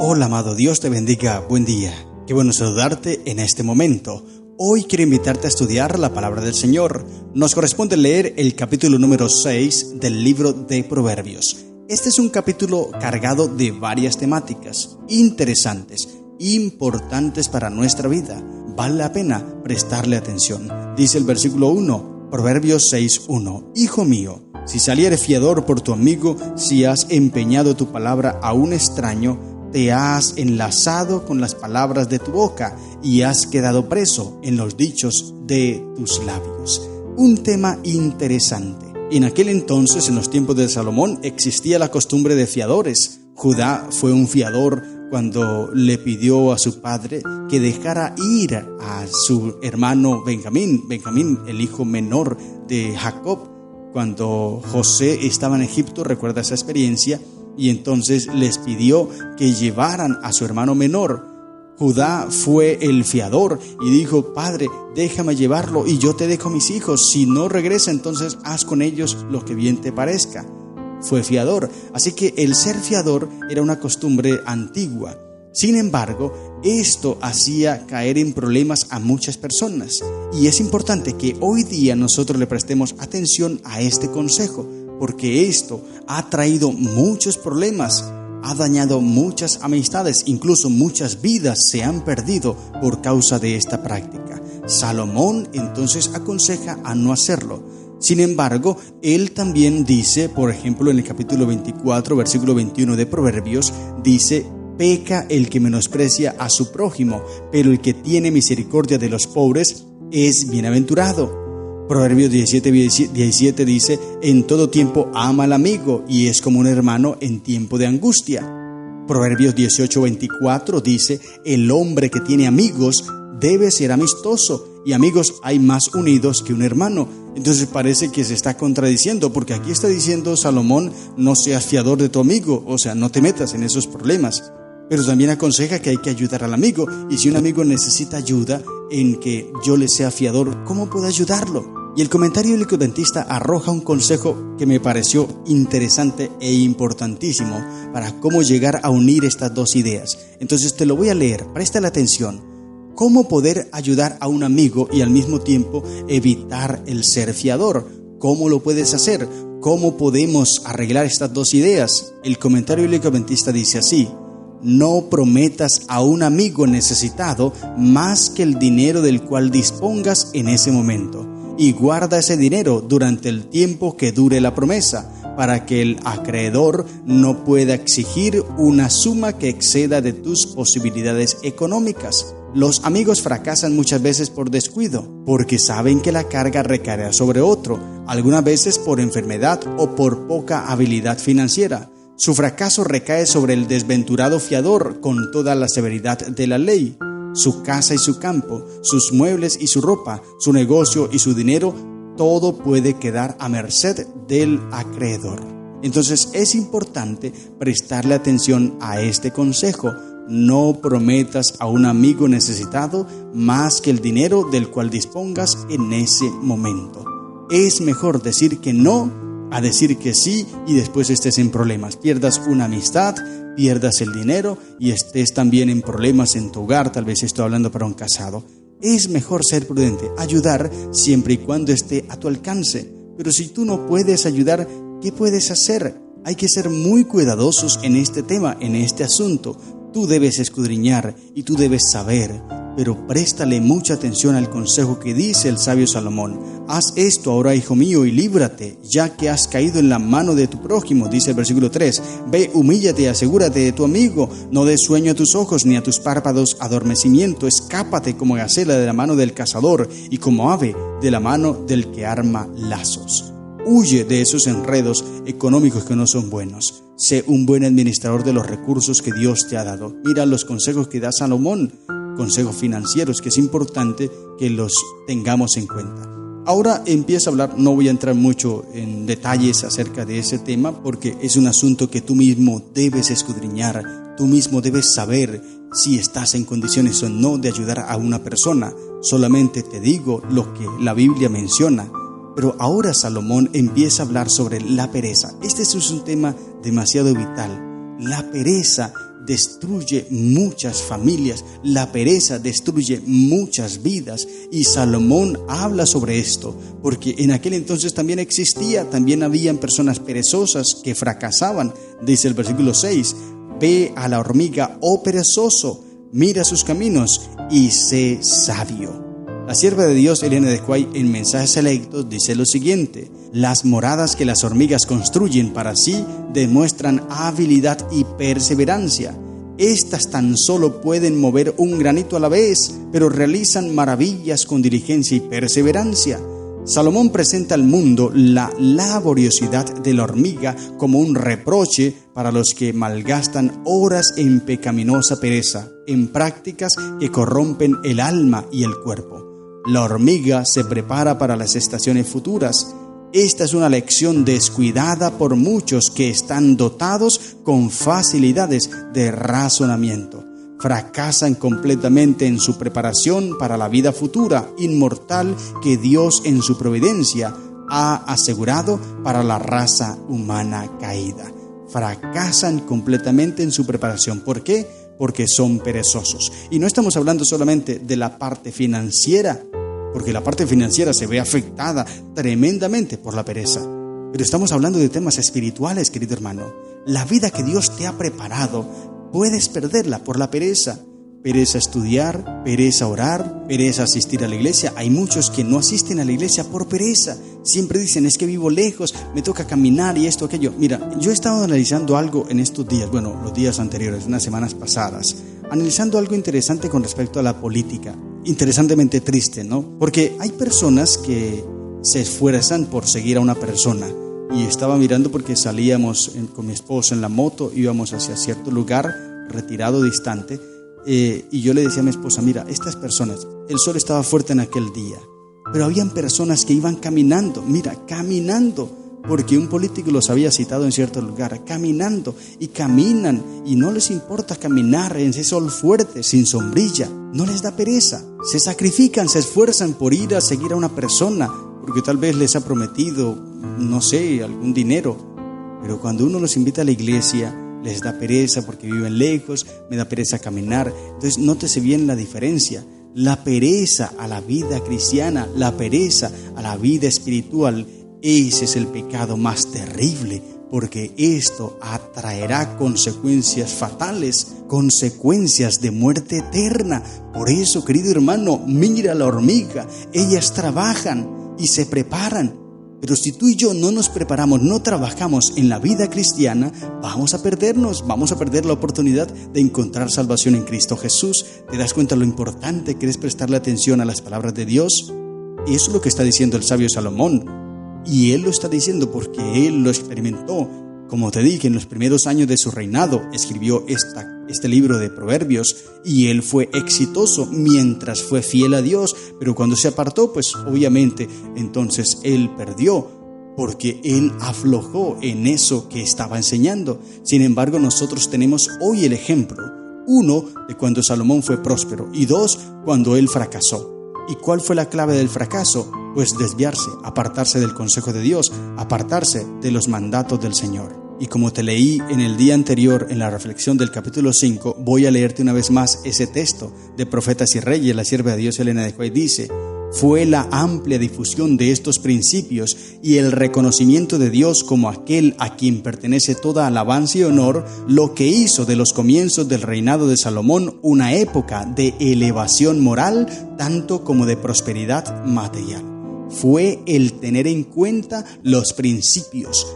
Hola amado, Dios te bendiga, buen día. Qué bueno saludarte en este momento. Hoy quiero invitarte a estudiar la palabra del Señor. Nos corresponde leer el capítulo número 6 del libro de Proverbios. Este es un capítulo cargado de varias temáticas interesantes, importantes para nuestra vida. Vale la pena prestarle atención. Dice el versículo 1, Proverbios 6:1. Hijo mío, si saliere fiador por tu amigo, si has empeñado tu palabra a un extraño, te has enlazado con las palabras de tu boca y has quedado preso en los dichos de tus labios. Un tema interesante. En aquel entonces, en los tiempos de Salomón, existía la costumbre de fiadores. Judá fue un fiador cuando le pidió a su padre que dejara ir a su hermano Benjamín, el hijo menor de Jacob. Cuando José estaba en Egipto, recuerda esa experiencia, y entonces les pidió que llevaran a su hermano menor. Judá fue el fiador y dijo: Padre, déjame llevarlo y yo te dejo mis hijos. Si no regresa, entonces haz con ellos lo que bien te parezca. Fue fiador, así que el ser fiador era una costumbre antigua. Sin embargo, esto hacía caer en problemas a muchas personas, y es importante que hoy día nosotros le prestemos atención a este consejo, porque esto ha traído muchos problemas, ha dañado muchas amistades, incluso muchas vidas se han perdido por causa de esta práctica. Salomón entonces aconseja a no hacerlo. Sin embargo, él también dice, por ejemplo, en el capítulo 24, versículo 21 de Proverbios, dice: peca el que menosprecia a su prójimo, pero el que tiene misericordia de los pobres es bienaventurado. Proverbios 17 dice: en todo tiempo ama al amigo y es como un hermano en tiempo de angustia. Proverbios 18:24 dice: el hombre que tiene amigos debe ser amistoso, y amigos hay más unidos que un hermano. Entonces parece que se está contradiciendo, porque aquí está diciendo Salomón: no seas fiador de tu amigo, o sea, no te metas en esos problemas. Pero también aconseja que hay que ayudar al amigo, y si un amigo necesita ayuda en que yo le sea fiador, ¿cómo puedo ayudarlo? Y el comentario bíblico adventista arroja un consejo que me pareció interesante e importantísimo para cómo llegar a unir estas dos ideas. Entonces te lo voy a leer, préstale atención. ¿Cómo poder ayudar a un amigo y al mismo tiempo evitar el ser fiador? ¿Cómo lo puedes hacer? ¿Cómo podemos arreglar estas dos ideas? El comentario bíblico adventista dice así: no prometas a un amigo necesitado más que el dinero del cual dispongas en ese momento, y guarda ese dinero durante el tiempo que dure la promesa, para que el acreedor no pueda exigir una suma que exceda de tus posibilidades económicas. Los amigos fracasan muchas veces por descuido, porque saben que la carga recaerá sobre otro, algunas veces por enfermedad o por poca habilidad financiera. Su fracaso recae sobre el desventurado fiador con toda la severidad de la ley. Su casa y su campo, sus muebles y su ropa, su negocio y su dinero, todo puede quedar a merced del acreedor. Entonces es importante prestarle atención a este consejo. No prometas a un amigo necesitado más que el dinero del cual dispongas en ese momento. Es mejor decir que no a decir que sí y después estés en problemas. Pierdas una amistad, pierdas el dinero y estés también en problemas en tu hogar. Tal vez estoy hablando para un casado. Es mejor ser prudente, ayudar siempre y cuando esté a tu alcance. Pero si tú no puedes ayudar, ¿qué puedes hacer? Hay que ser muy cuidadosos en este tema, en este asunto. Tú debes escudriñar y tú debes saber, pero préstale mucha atención al consejo que dice el sabio Salomón. Haz esto ahora, hijo mío, y líbrate, ya que has caído en la mano de tu prójimo, dice el versículo 3. Ve, humíllate y asegúrate de tu amigo, no des sueño a tus ojos ni a tus párpados adormecimiento. Escápate como gacela de la mano del cazador y como ave de la mano del que arma lazos. Huye de esos enredos económicos que no son buenos. Sé un buen administrador de los recursos que Dios te ha dado. Mira los consejos que da Salomón, consejos financieros, que es importante que los tengamos en cuenta. Ahora empieza a hablar, no voy a entrar mucho en detalles acerca de ese tema, porque es un asunto que tú mismo debes escudriñar, tú mismo debes saber si estás en condiciones o no de ayudar a una persona. Solamente te digo lo que la Biblia menciona. Pero ahora Salomón empieza a hablar sobre la pereza. Este es un tema demasiado vital. La pereza destruye muchas familias, la pereza destruye muchas vidas, y Salomón habla sobre esto, porque en aquel entonces también habían personas perezosas que fracasaban. Dice el versículo 6, ve a la hormiga, oh perezoso, mira sus caminos y sé sabio. La sierva de Dios, Elena de White, en Mensajes Selectos, dice lo siguiente: las moradas que las hormigas construyen para sí demuestran habilidad y perseverancia. Estas tan solo pueden mover un granito a la vez, pero realizan maravillas con diligencia y perseverancia. Salomón presenta al mundo la laboriosidad de la hormiga como un reproche para los que malgastan horas en pecaminosa pereza, en prácticas que corrompen el alma y el cuerpo. La hormiga se prepara para las estaciones futuras. Esta es una lección descuidada por muchos que están dotados con facilidades de razonamiento. Fracasan completamente en su preparación para la vida futura, inmortal, que Dios en su providencia ha asegurado para la raza humana caída. Fracasan completamente en su preparación. ¿Por qué? Porque son perezosos. Y no estamos hablando solamente de la parte financiera, porque la parte financiera se ve afectada tremendamente por la pereza. Pero estamos hablando de temas espirituales, querido hermano. La vida que Dios te ha preparado, puedes perderla por la pereza. Pereza estudiar, pereza orar, pereza asistir a la iglesia. Hay muchos que no asisten a la iglesia por pereza. Siempre dicen, es que vivo lejos, me toca caminar y esto, aquello. Mira, yo he estado analizando algo en estos días, los días anteriores, unas semanas pasadas, analizando algo interesante con respecto a la política. Interesantemente triste, ¿no? Porque hay personas que se esfuerzan por seguir a una persona. Y estaba mirando porque salíamos con mi esposo en la moto, íbamos hacia cierto lugar, retirado, distante, y yo le decía a mi esposa, mira, estas personas, el sol estaba fuerte en aquel día, pero habían personas que iban caminando, porque un político los había citado en cierto lugar, caminando, y caminan, y no les importa caminar en ese sol fuerte, sin sombrilla, no les da pereza, se sacrifican, se esfuerzan por ir a seguir a una persona, porque tal vez les ha prometido, no sé, algún dinero, pero cuando uno los invita a la iglesia, les da pereza porque viven lejos, me da pereza caminar. Entonces, nótese bien la diferencia. La pereza a la vida cristiana, la pereza a la vida espiritual, ese es el pecado más terrible, porque esto atraerá consecuencias fatales, consecuencias de muerte eterna. Por eso, querido hermano, mira la hormiga, ellas trabajan y se preparan. Pero si tú y yo no nos preparamos, no trabajamos en la vida cristiana, vamos a perdernos, vamos a perder la oportunidad de encontrar salvación en Cristo Jesús. ¿Te das cuenta lo importante que es prestarle atención a las palabras de Dios? Eso es lo que está diciendo el sabio Salomón. Y él lo está diciendo porque él lo experimentó. Como te dije, en los primeros años de su reinado, escribió este libro de Proverbios, y él fue exitoso mientras fue fiel a Dios, pero cuando se apartó, pues obviamente entonces él perdió, porque él aflojó en eso que estaba enseñando. Sin embargo, nosotros tenemos hoy el ejemplo, 1, de cuando Salomón fue próspero, y 2, cuando él fracasó. ¿Y cuál fue la clave del fracaso? Pues desviarse, apartarse del consejo de Dios, apartarse de los mandatos del Señor. Y como te leí en el día anterior en la reflexión del capítulo 5, voy a leerte una vez más ese texto de Profetas y Reyes. La sierva de Dios, Elena de White, dice: fue la amplia difusión de estos principios y el reconocimiento de Dios como aquel a quien pertenece toda alabanza y honor lo que hizo de los comienzos del reinado de Salomón una época de elevación moral tanto como de prosperidad material. Fue el tener en cuenta los principios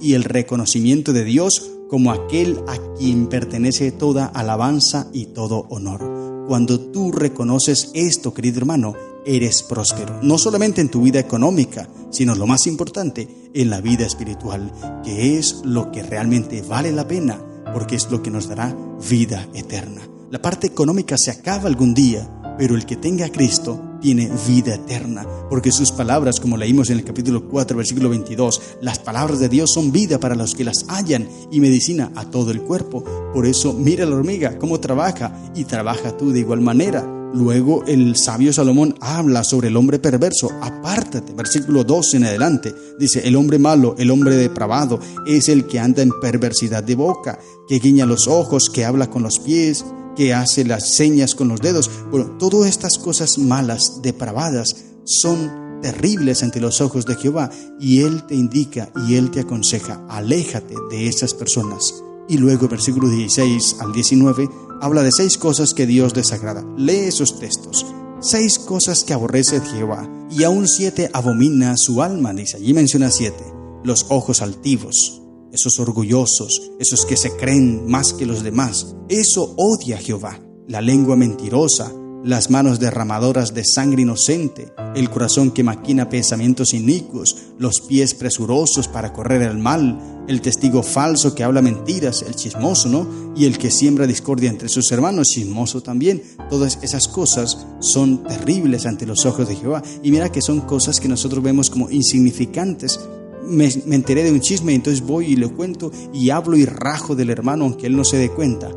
y el reconocimiento de Dios como aquel a quien pertenece toda alabanza y todo honor. Cuando tú reconoces esto, querido hermano, eres próspero, no solamente en tu vida económica, sino lo más importante, en la vida espiritual, que es lo que realmente vale la pena, porque es lo que nos dará vida eterna. La parte económica se acaba algún día, pero el que tenga a Cristo tiene vida eterna, porque sus palabras, como leímos en el capítulo 4, versículo 22, las palabras de Dios son vida para los que las hallan y medicina a todo el cuerpo. Por eso mira la hormiga cómo trabaja, y trabaja tú de igual manera. Luego el sabio Salomón habla sobre el hombre perverso. Apártate, versículo 2 en adelante. Dice, el hombre malo, el hombre depravado, es el que anda en perversidad de boca, que guiña los ojos, que habla con los pies, que hace las señas con los dedos. Bueno, todas estas cosas malas, depravadas, son terribles ante los ojos de Jehová. Y Él te indica y Él te aconseja, aléjate de esas personas. Y luego, versículo 16 al 19, habla de 6 cosas que Dios desagrada. Lee esos textos. 6 cosas que aborrece Jehová, y aún 7 abomina su alma, dice. Allí menciona 7. Los ojos altivos, esos orgullosos, esos que se creen más que los demás. Eso odia Jehová. La lengua mentirosa, las manos derramadoras de sangre inocente, el corazón que maquina pensamientos inicuos, los pies presurosos para correr el mal, el testigo falso que habla mentiras, el chismoso, ¿no? Y el que siembra discordia entre sus hermanos, chismoso también. Todas esas cosas son terribles ante los ojos de Jehová. Y mira que son cosas que nosotros vemos como insignificantes. Me enteré de un chisme, entonces voy y le cuento y hablo y rajo del hermano aunque él no se dé cuenta.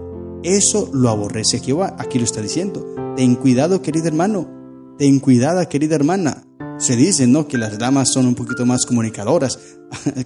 Eso lo aborrece Jehová. Aquí lo está diciendo. Ten cuidado, querido hermano. Ten cuidado, querida hermana. Se dice, ¿no?, que las damas son un poquito más comunicadoras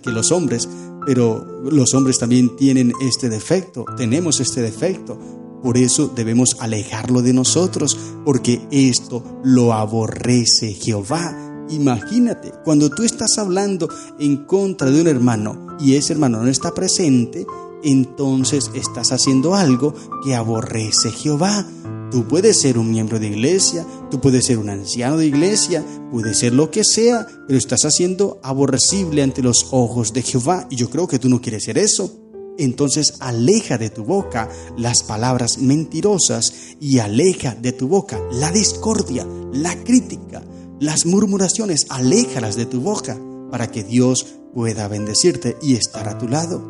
que los hombres, pero los hombres también tienen este defecto, tenemos este defecto. Por eso debemos alejarlo de nosotros, porque esto lo aborrece Jehová. Imagínate, cuando tú estás hablando en contra de un hermano y ese hermano no está presente, entonces estás haciendo algo que aborrece Jehová. Tú puedes ser un miembro de iglesia, tú puedes ser un anciano de iglesia, puedes ser lo que sea, pero estás haciendo aborrecible ante los ojos de Jehová, y yo creo que tú no quieres ser eso. Entonces aleja de tu boca las palabras mentirosas y aleja de tu boca la discordia, la crítica, las murmuraciones, aléjalas de tu boca para que Dios pueda bendecirte y estar a tu lado.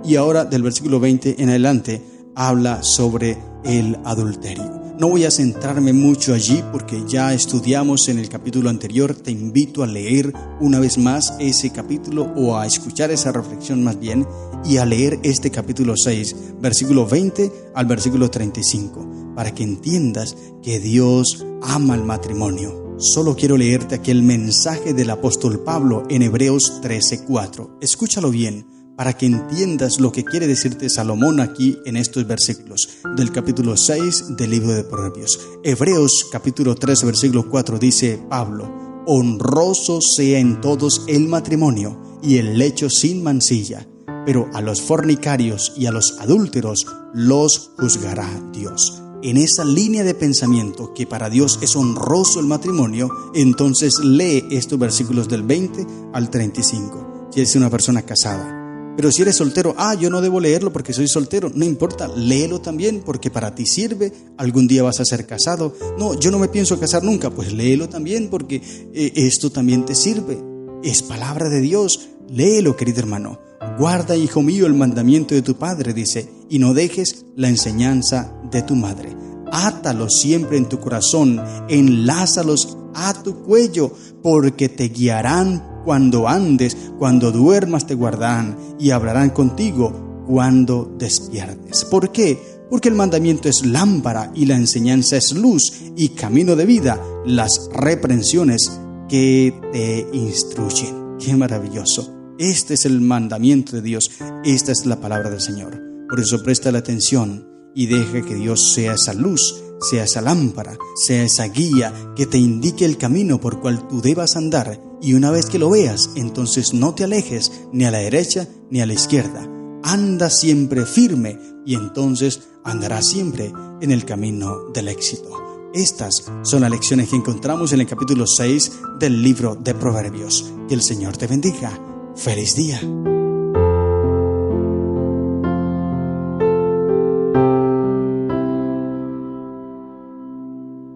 Y ahora del versículo 20 en adelante habla sobre el adulterio. No voy a centrarme mucho allí porque ya estudiamos en el capítulo anterior. Te invito a leer una vez más ese capítulo, o a escuchar esa reflexión más bien, y a leer este capítulo 6, versículo 20 al versículo 35, para que entiendas que Dios ama el matrimonio. Solo quiero leerte aquí el mensaje del apóstol Pablo en Hebreos 13:4. Escúchalo bien, para que entiendas lo que quiere decirte Salomón aquí en estos versículos del capítulo 6 del libro de Proverbios. Hebreos capítulo 3 versículo 4 dice Pablo: honroso sea en todos el matrimonio y el lecho sin mancilla, pero a los fornicarios y a los adúlteros los juzgará Dios. En esa línea de pensamiento que para Dios es honroso el matrimonio, entonces lee estos versículos del 20 al 35. Si eres una persona casada. Pero si eres soltero, yo no debo leerlo porque soy soltero. No importa, léelo también porque para ti sirve. Algún día vas a ser casado. No, yo no me pienso casar nunca. Pues léelo también porque esto también te sirve. Es palabra de Dios. Léelo, querido hermano. Guarda, hijo mío, el mandamiento de tu padre, dice, y no dejes la enseñanza de tu madre. Átalos siempre en tu corazón, enlázalos a tu cuello, porque te guiarán cuando andes, cuando duermas te guardarán y hablarán contigo cuando despiertes. ¿Por qué? Porque el mandamiento es lámpara y la enseñanza es luz y camino de vida, las reprensiones que te instruyen. ¡Qué maravilloso! Este es el mandamiento de Dios, esta es la palabra del Señor. Por eso presta la atención y deja que Dios sea esa luz, sea esa lámpara, sea esa guía que te indique el camino por cual tú debas andar. Y una vez que lo veas, entonces no te alejes ni a la derecha ni a la izquierda. Anda siempre firme y entonces andarás siempre en el camino del éxito. Estas son las lecciones que encontramos en el capítulo 6 del libro de Proverbios. Que el Señor te bendiga. ¡Feliz día!